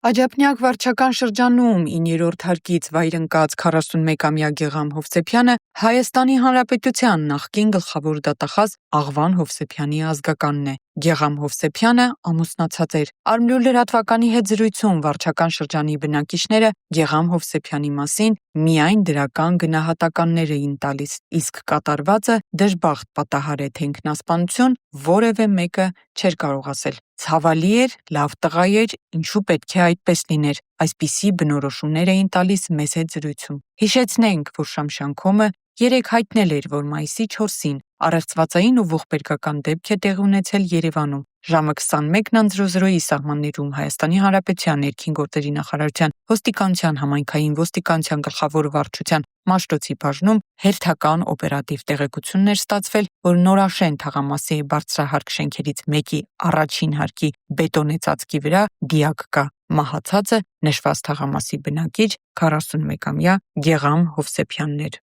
Աջափնյակ վարչական շրջանում 9-րդ հարկից վայր ընկած 41-ամյա Գեղամ Հովսեփյանը Հայաստանի Հանրապետության նախկին գլխավոր դատախազ Աղվան Հովսեփյանի ազգականն է։ Գեղամ Հովսեփյանը ամուսնացած էր։ Արմլու լրատվականի հետ զրույցում վարչական շրջանի բնակիչները Գեղամ Հովսեփյանի մասին միայն դրական գնահատականներ էին տալիս, իսկ կատարվածը դժբախտ պատահար է, թե ինքնասպանություն որևէ մեկը չէր կարող ասել։ Ցավալի էր, լավ տղա էր, ինչու պետք է այդպես լիներ, այսպիսի բնորոշումներ էին տալիս մեզ հետ զրույցում։ Հիշեցնենք, որ Շամշանքոմը երեկ հայտնել էր, որ մայիսի 4-ին առեղծվածային ու ողբերգական դեպք է տեղի ունեցել Երևանում։ Ժամը 21:00-ի սահմաններում Հայաստանի Հանրապետության ներքին գործերի նախարարության ոստիկանության համայնքային ոստիկանության գլխավոր վարչության Մաշտոցի բաժնում հերթական օպերատիվ տեղեկություններ ստացվել, որ Նորաշեն թաղամասի բարձրահարկ շենքերից մեկի առաջին հարկի բետոնե ծածկի վրա դիակ կա։ Մահացածը նշված թաղամասի բնակիչ 41-ամյա Գեղամ Հովսեփյանն էր։